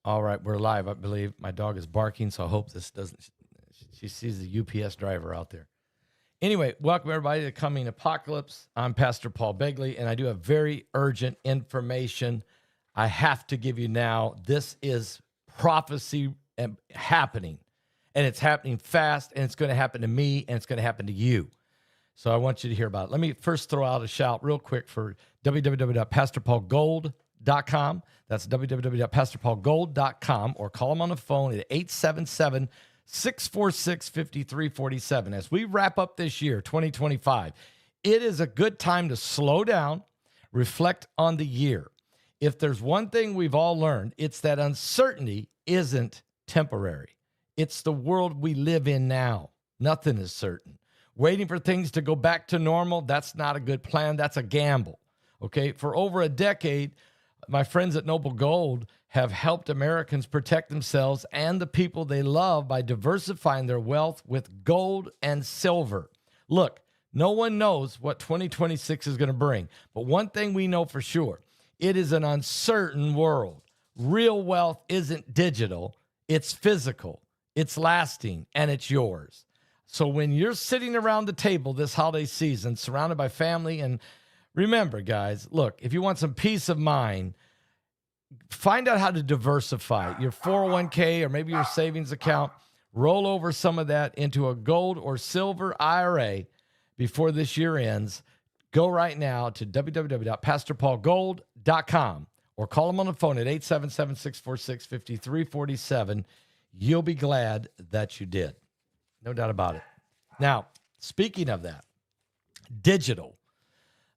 All right, we're live, I believe. My dog is barking, so I hope this doesn't. She sees the UPS driver out there. Anyway, welcome everybody to Coming Apocalypse. I'm Pastor Paul Begley, and I do have very urgent information I have to give you now. This is prophecy happening, and it's happening fast, and it's going to happen to me, and it's going to happen to you. So I want you to hear about it. Let me first throw out a shout real quick for www.pastorpaulgold.com. That's www.pastorpaulgold.com, or call them on the phone at 877-646-5347. As we wrap up this year, 2025, it is a good time to slow down, reflect on the year. If there's one thing we've all learned, it's that uncertainty isn't temporary. It's the world we live in now. Nothing is certain. Waiting for things to go back to normal, that's not a good plan. That's a gamble. Okay, for over a decade, my friends at Noble Gold have helped Americans protect themselves and the people they love by diversifying their wealth with gold and silver. Look, no one knows what 2026 is going to bring, but one thing we know for sure, it is an uncertain world. Real wealth isn't digital, it's physical, it's lasting, and it's yours. So when you're sitting around the table this holiday season, surrounded by family, and remember, guys, look, if you want some peace of mind, find out how to diversify your 401k or maybe your savings account. Roll over some of that into a gold or silver IRA before this year ends. Go right now to www.pastorpaulgold.com or call them on the phone at 877-646-5347. You'll be glad that you did. No doubt about it. Now, speaking of that, digital.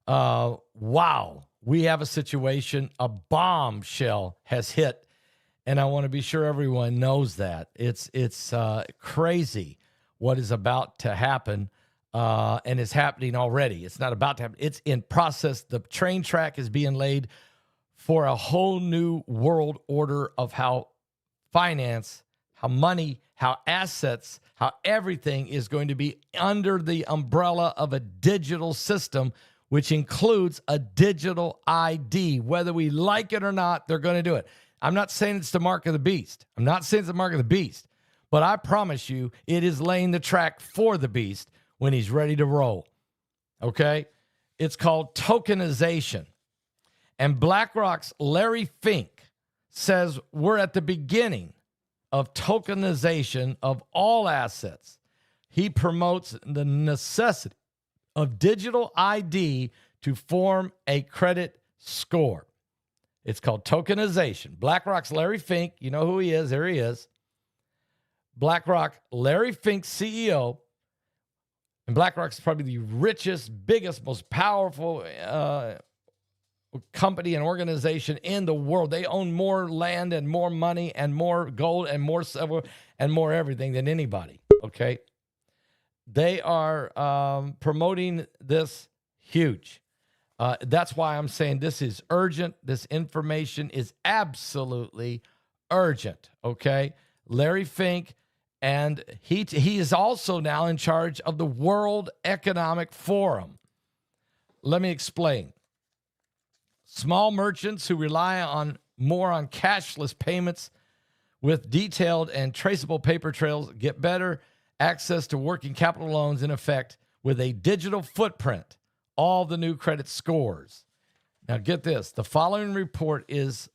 Wow. We have a situation, a bombshell has hit, and I want to be sure everyone knows that. It's crazy what is about to happen, and is happening already. It's not about to happen. It's in process. The train track is being laid for a whole new world order of how finance, how money, how assets, how everything is going to be under the umbrella of a digital system, which includes a digital ID. Whether we like it or not, they're going to do it. I'm not saying it's the mark of the beast. But I promise you, it is laying the track for the beast when he's ready to roll. Okay? It's called tokenization. And BlackRock's Larry Fink says we're at the beginning of tokenization of all assets. He promotes the necessity of digital ID to form a credit score. It's called tokenization. BlackRock's Larry Fink, you know who he is, there he is. BlackRock, Larry Fink, CEO, and BlackRock's probably the richest, biggest, most powerful company and organization in the world. They own more land and more money and more gold and more silver and more everything than anybody, okay? They are promoting this huge. That's why I'm saying this is urgent. This information is absolutely urgent, okay? Larry Fink, and he is also now in charge of the World Economic Forum. Let me explain. Small merchants who rely more on cashless payments with detailed and traceable paper trails get better access to working capital loans in effect with a digital footprint. All the new credit scores. Now get this. The following report is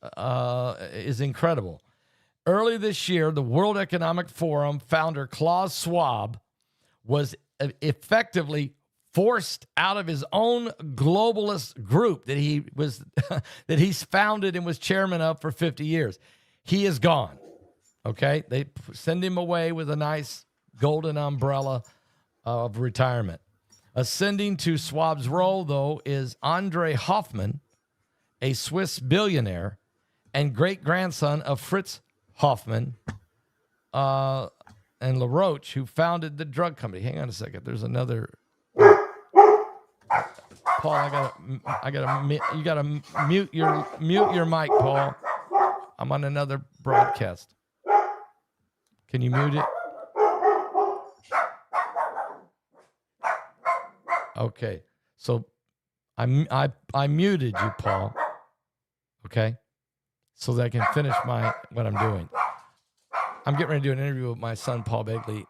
incredible. Early this year, the World Economic Forum founder Klaus Schwab was effectively forced out of his own globalist group that he was that he's founded and was chairman of for 50 years. He is gone. Okay? They send him away with a nice golden umbrella of retirement. Ascending to Schwab's role, though, is Andre Hoffman, a Swiss billionaire and great-grandson of Fritz Hoffman and LaRoche, who founded the drug company. Hang on a second. There's another. Paul, you gotta mute your mic, Paul. I'm on another broadcast. Can you mute it? Okay. So I muted you, Paul. Okay. so that I can finish what I'm doing. I'm getting ready to do an interview with my son, Paul Begley,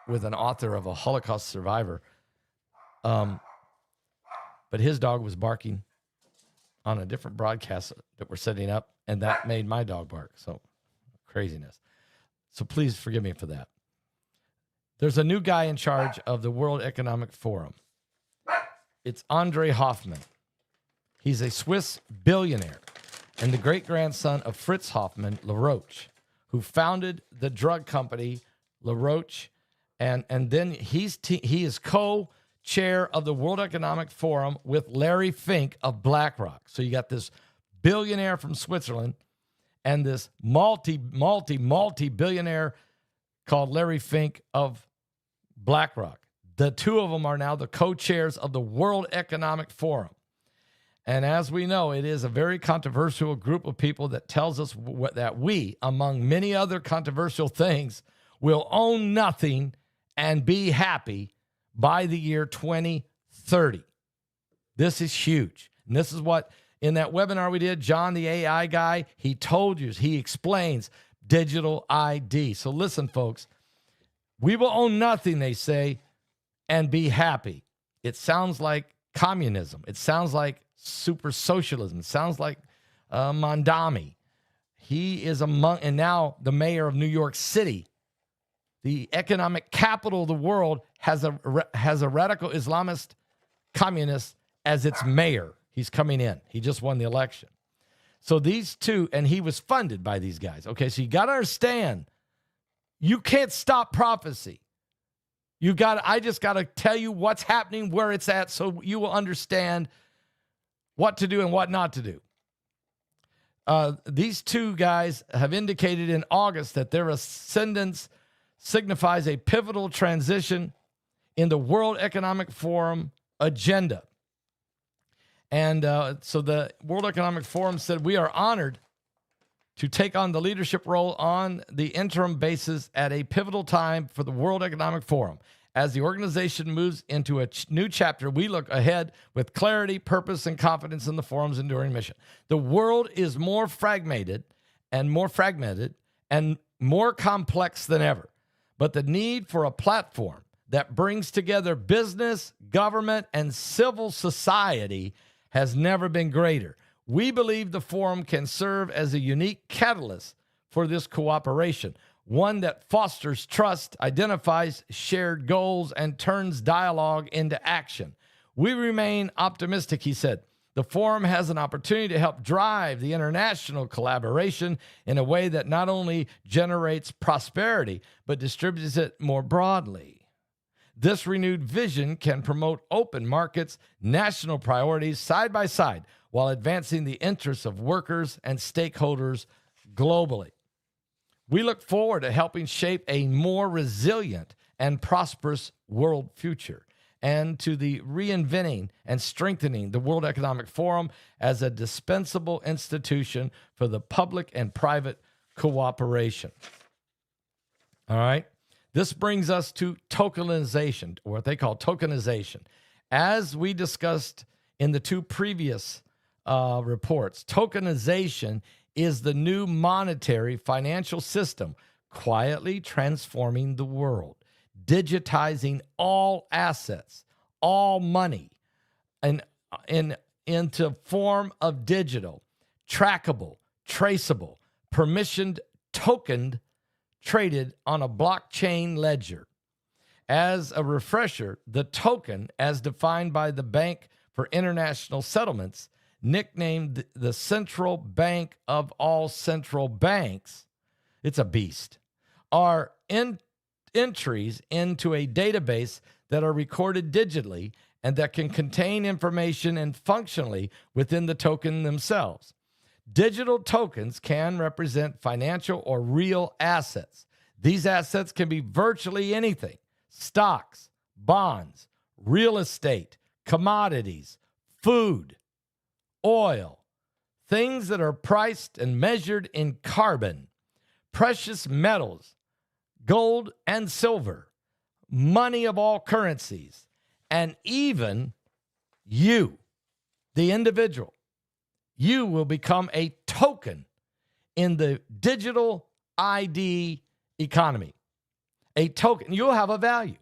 with an author of a Holocaust survivor. But his dog was barking on a different broadcast that we're setting up, and that made my dog bark. So craziness. So please forgive me for that. There's a new guy in charge of the World Economic Forum. It's Andre Hoffman. He's a Swiss billionaire and the great-grandson of Fritz Hoffmann LaRoche, who founded the drug company LaRoche, and then he is co-chair of the World Economic Forum with Larry Fink of BlackRock. So you got this billionaire from Switzerland and this multi-billionaire called Larry Fink of BlackRock. The two of them are now the co-chairs of the World Economic Forum. And as we know, it is a very controversial group of people that tells us that we, among many other controversial things, will own nothing and be happy by the year 2030. This is huge. And this is what, in that webinar we did, John, the AI guy, he told you, he explains digital ID. So listen, folks, we will own nothing, they say, and be happy. It sounds like communism. It sounds like super socialism. It sounds like Mondami. He is among, and now the mayor of New York City, the economic capital of the world, has a radical Islamist communist as its mayor. He's coming in. He just won the election. So these two, and he was funded by these guys. Okay, so you got to understand, you can't stop prophecy. I just got to tell you what's happening, where it's at, so you will understand what to do and what not to do. These two guys have indicated in August that their ascendance signifies a pivotal transition in the World Economic Forum agenda. And so the World Economic Forum said, we are honored to take on the leadership role on the interim basis at a pivotal time for the World Economic Forum. As the organization moves into a new chapter, we look ahead with clarity, purpose, and confidence in the forum's enduring mission. The world is more fragmented and more complex than ever. But the need for a platform that brings together business, government, and civil society has never been greater. We believe the forum can serve as a unique catalyst for this cooperation, one that fosters trust, identifies shared goals, and turns dialogue into action. We remain optimistic, he said. The forum has an opportunity to help drive the international collaboration in a way that not only generates prosperity, but distributes it more broadly. This renewed vision can promote open markets, national priorities side by side, while advancing the interests of workers and stakeholders globally. We look forward to helping shape a more resilient and prosperous world future, and to the reinventing and strengthening the World Economic Forum as a dispensable institution for the public and private cooperation. All right? This brings us to tokenization, or what they call tokenization. As we discussed in the two previous reports, tokenization is the new monetary financial system quietly transforming the world, digitizing all assets, all money, and into form of digital, trackable, traceable, permissioned, tokened, traded on a blockchain ledger. As a refresher, the token, as defined by the Bank for International Settlements, nicknamed the central bank of all central banks, it's a beast, are entries into a database that are recorded digitally and that can contain information and functionally within the token themselves. Digital tokens can represent financial or real assets. These assets can be virtually anything: stocks, bonds, real estate, commodities, food, oil, things that are priced and measured in carbon, precious metals, gold and silver, money of all currencies, and even you, the individual. You will become a token in the digital ID economy. A token, you'll have a value.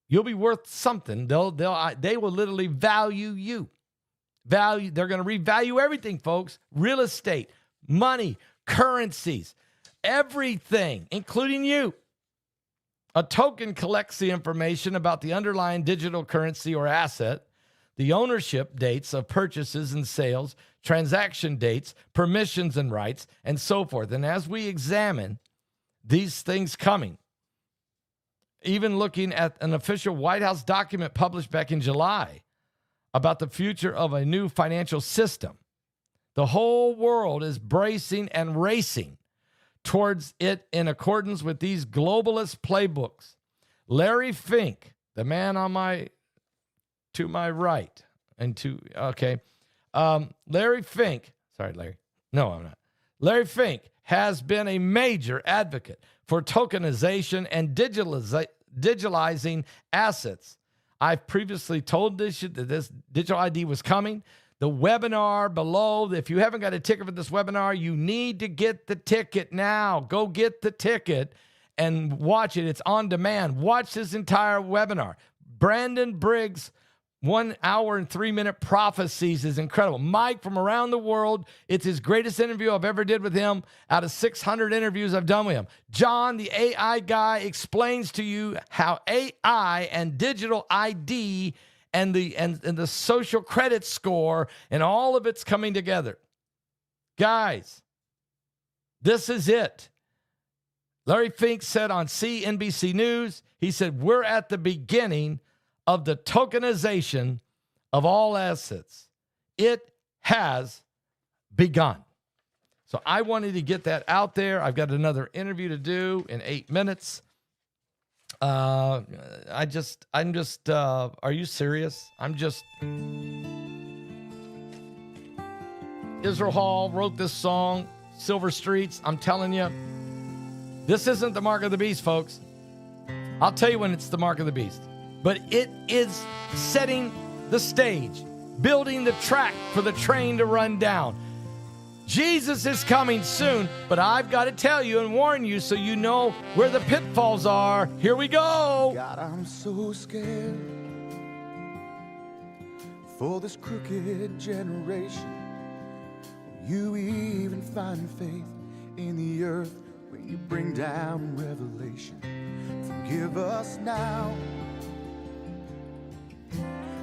You'll be worth something. They will literally value you. They're going to revalue everything, folks. Real estate, money, currencies, everything, including you. A token collects the information about the underlying digital currency or asset, the ownership dates of purchases and sales, transaction dates, permissions and rights, and so forth. And as we examine these things coming, even looking at an official White House document published back in July about the future of a new financial system, the whole world is bracing and racing towards it in accordance with these globalist playbooks. Larry Fink, the man to my right, Larry Fink, sorry, Larry. No, I'm not. Larry Fink has been a major advocate for tokenization and digitalizing assets. I've previously told this that this digital ID was coming. The webinar below, if you haven't got a ticket for this webinar, you need to get the ticket now. Go get the ticket and watch it. It's on demand. Watch this entire webinar. Brandon Briggs' 1 hour and 3 minute prophecies is incredible. Mike from around the world. It's his greatest interview I've ever did with him out of 600 interviews I've done with him. John, the AI guy, explains to you how AI and digital ID and the social credit score and all of it's coming together. Guys, this is it. Larry Fink said on CNBC News, he said, we're at the beginning of the tokenization of all assets. It has begun. So I wanted to get that out there. I've got another interview to do in 8 minutes. Are you serious? Israel Hall wrote this song, Silver Streets. I'm telling you, this isn't the mark of the beast, folks. I'll tell you when it's the mark of the beast. But it is setting the stage, building the track for the train to run down. Jesus is coming soon, but I've got to tell you and warn you so you know where the pitfalls are. Here we go. God, I'm so scared for this crooked generation. You even find faith in the earth when you bring down revelation. Forgive us now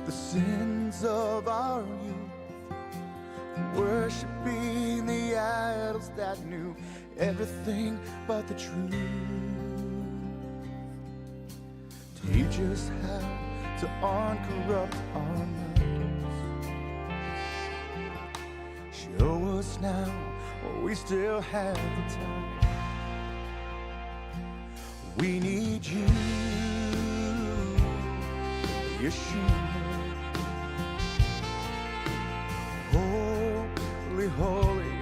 the sins of our youth, worshiping the idols that knew everything but the truth. Teach us how to uncorrupt our minds. Show us now while we still have the time. We need you, Yeshua. Holy, holy,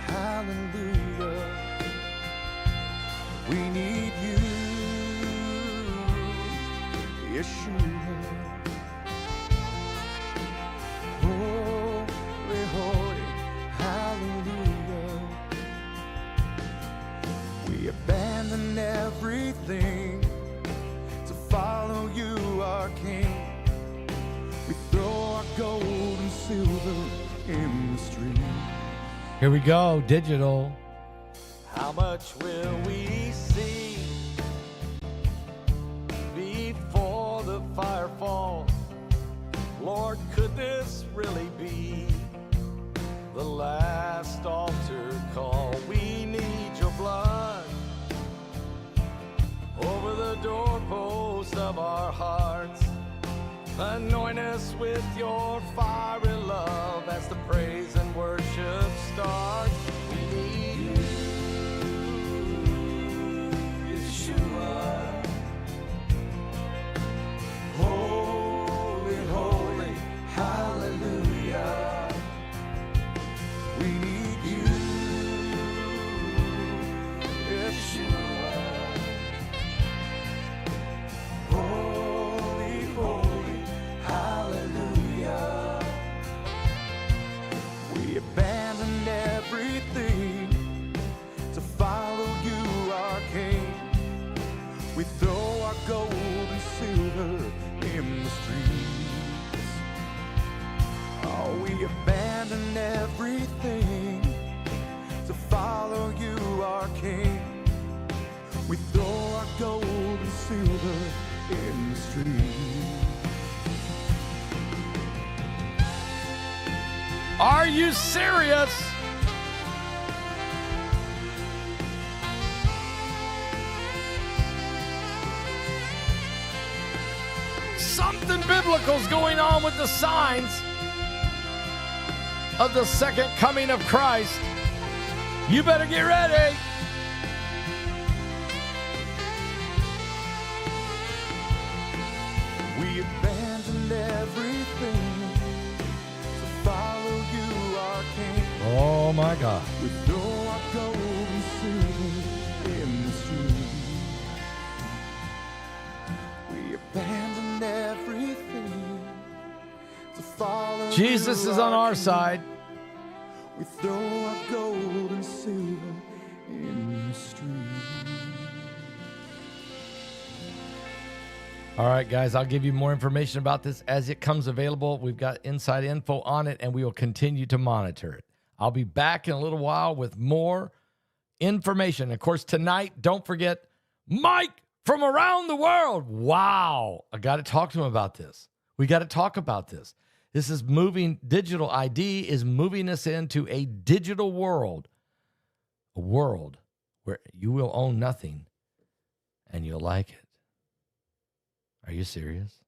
hallelujah. We need you, Yeshua. Holy, holy, hallelujah. We abandon everything to follow you, our King. We throw our gold and silver in the stream. Here we go, digital. How much will we see before the fire falls? Lord, could this really be the last altar call? We need your blood over the doorpost of our hearts. Anoint us with your fiery love as the praise and worship starts. We need you, Yeshua. Holy, holy, hallelujah. We need you, Yeshua. Holy, holy, hallelujah. you serious? Something biblical's going on with the signs of the second coming of Christ. You better get ready. We abandoned everything to follow you, our King. Oh my God. We throw our gold and silver in the stream. We abandoned everything to follow Jesus you, is on our King. side. We throw our gold and silver in the stream. All right, guys, I'll give you more information about this as it comes available. We've got inside info on it, and we will continue to monitor it. I'll be back in a little while with more information. Of course, tonight, don't forget, Mike from around the world. Wow. I got to talk to him about this. We got to talk about this. This is moving. Digital ID is moving us into a digital world, a world where you will own nothing and you'll like it. Are you serious?